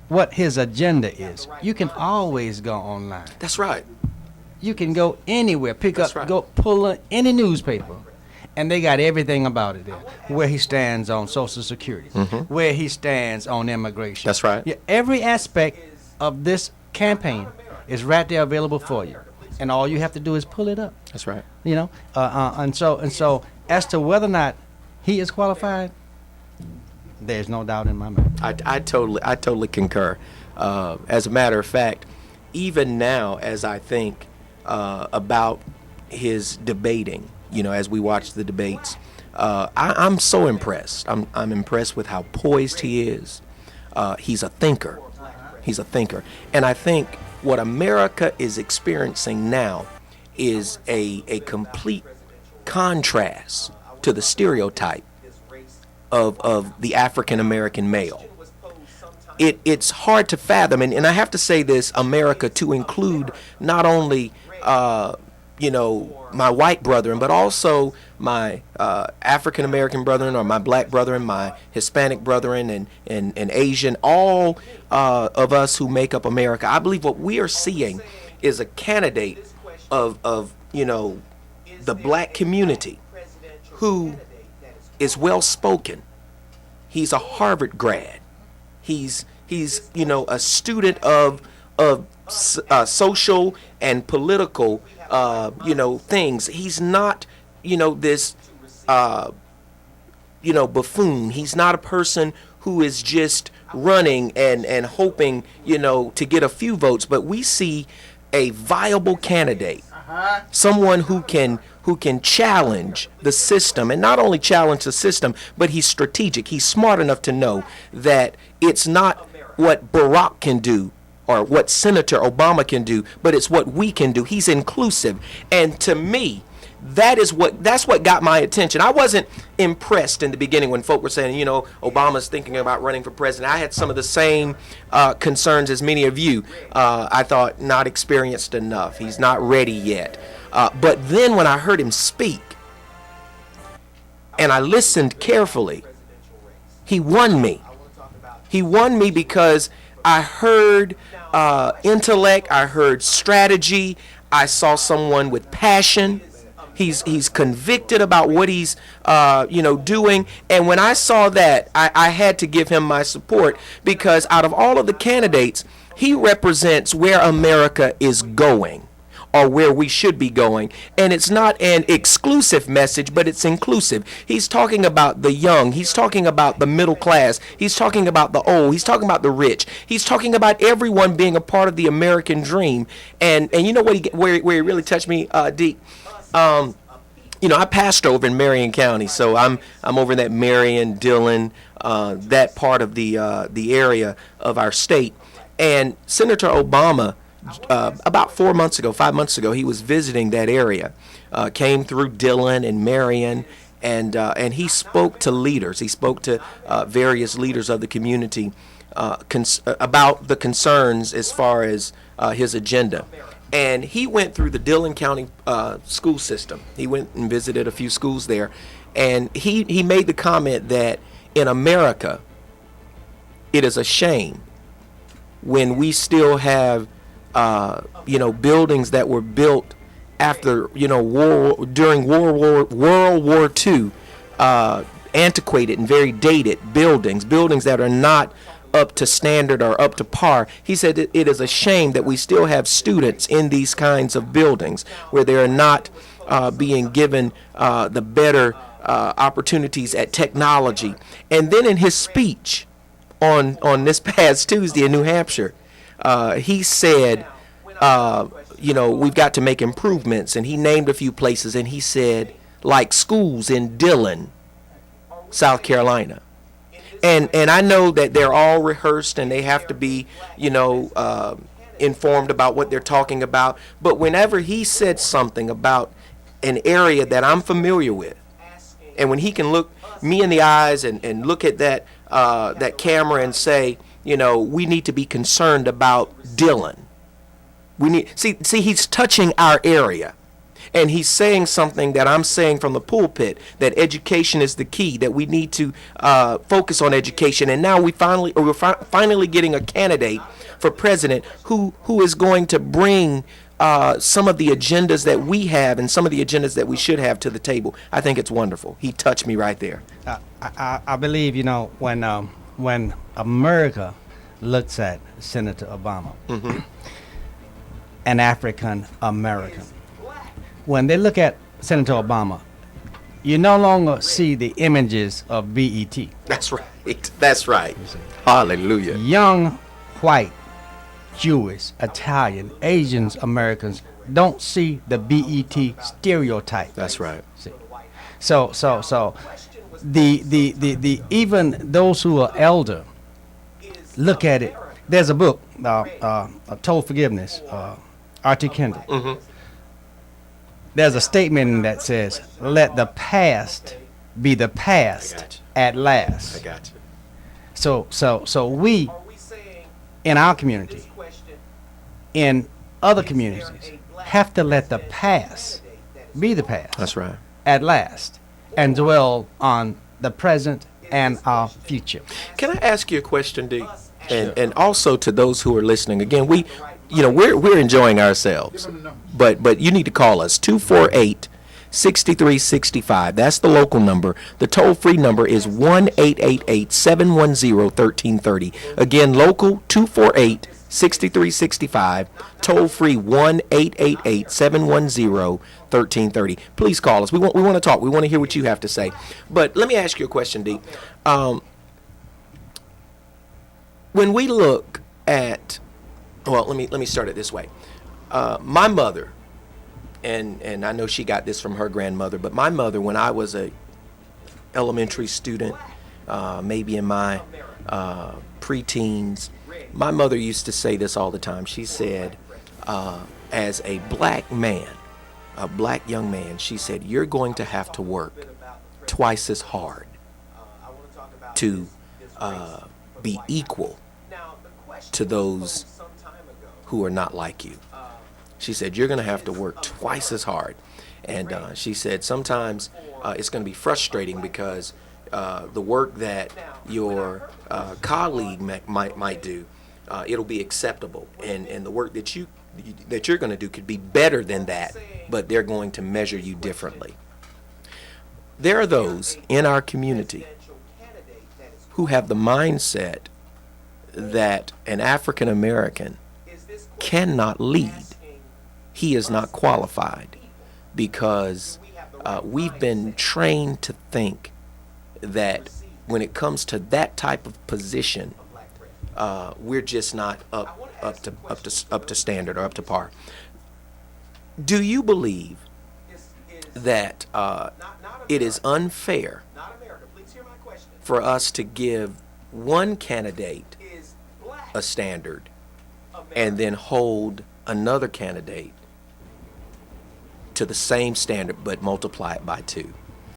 what his agenda is, you can always go online. That's right. You can go anywhere, pick That's up, right. go pull up any newspaper, and they got everything about it there. Where he stands on Social Security, where he stands on immigration. That's right. Yeah, every aspect of this campaign is right there available for you, and all you have to do is pull it up. That's right. You know, and so as to whether or not he is qualified, there's no doubt in my mind. I totally concur. As a matter of fact, even now, as I think about his debating, as we watch the debates, I'm so impressed. I'm impressed with how poised he is. He's a thinker. He's a thinker. And I think what America is experiencing now is a complete contrast to the stereotype of the African American male. It's hard to fathom, and I have to say this, America, to include not only my white brethren, but also my African American brethren, or my black brethren, my Hispanic brethren, and Asian, all of us who make up America. I believe what we are seeing is a candidate of the black community who is well spoken. He's a Harvard grad. He's a student of social and political things. He's not this buffoon. He's not a person who is just running and hoping to get a few votes. But we see a viable candidate, someone who can challenge the system, and not only challenge the system, but he's strategic. He's smart enough to know that it's not what Barack can do or what Senator Obama can do, but it's what we can do. He's inclusive. And to me, that's what got my attention. I wasn't impressed in the beginning when folk were saying, Obama's thinking about running for president. I had some of the same concerns as many of you. I thought, not experienced enough. He's not ready yet. But then when I heard him speak, and I listened carefully, he won me. He won me because I heard intellect, I heard strategy, I saw someone with passion. He's convicted about what he's doing, and when I saw that, I had to give him my support, because out of all of the candidates, he represents where America is going, or where we should be going. And it's not an exclusive message, but it's inclusive. He's talking about the young. He's talking about the middle class. He's talking about the old. He's talking about the rich. He's talking about everyone being a part of the American dream. And you know what where he really touched me, Deke? I pastor over in Marion County, so I'm over in that Marion, Dillon, that part of the area of our state. And Senator Obama, about 5 months ago, he was visiting that area, came through Dillon and Marion, and he spoke to leaders. He spoke to various leaders of the community about the concerns as far as his agenda. And he went through the Dillon County school system. He went and visited a few schools there, and he made the comment that in America, it is a shame when we still have buildings that were built after during World War II, antiquated and very dated buildings that are not up to standard or up to par. He said it is a shame that we still have students in these kinds of buildings where they are not being given the better opportunities at technology. And then in his speech on this past Tuesday in New Hampshire, he said, we've got to make improvements, and he named a few places, and he said, like schools in Dillon, South Carolina. And I know that they're all rehearsed and they have to be, informed about what they're talking about. But whenever he said something about an area that I'm familiar with, and when he can look me in the eyes and look at that camera and say, we need to be concerned about Dillon. We need see he's touching our area. And he's saying something that I'm saying from the pulpit, that education is the key, that we need to focus on education. And now we're finally getting a candidate for president who is going to bring some of the agendas that we have and some of the agendas that we should have to the table. I think it's wonderful. He touched me right there. I believe, when America looks at Senator Obama, an African American, when they look at Senator Obama, you no longer see the images of BET. That's right. That's right. Hallelujah. Young, white, Jewish, Italian, Asians, Americans don't see the BET stereotype. That's right. See. So the even those who are elder look at it. There's a book, Told Forgiveness, R.T. Kendall. There's a statement that says, "Let the past be the past at last." I got you. So we, in our community, in other communities, have to let the past be the past. That's right. At last, and dwell on the present and our future. Can I ask you a question, D? And also to those who are listening, again, we're enjoying ourselves, but you need to call us 248-6365. That's the local number. The toll-free number is 1-888-710-1330. Again, local 248-6365. Toll-free 1-888-710-1330. Please call us. We want to talk. We want to hear what you have to say. But let me ask you a question, D. When we look at, well, let me start it this way. My mother, and I know she got this from her grandmother, but my mother, when I was a elementary student, maybe in my preteens, my mother used to say this all the time. She said, as a black man, a black young man, she said, "You're going to have to work twice as hard to be equal to those who are not like you." She said, "You're going to have to work twice as hard." And she said, sometimes it's going to be frustrating because the work that your colleague might do, it'll be acceptable. And the work that you're going to do could be better than that, but they're going to measure you differently. There are those in our community who have the mindset that an African American cannot lead. He is not qualified because we've been trained to think that when it comes to that type of position, we're just not up to standard or up to par. Do you believe that it is unfair for us to give one candidate a standard and then hold another candidate to the same standard but multiply it by 2?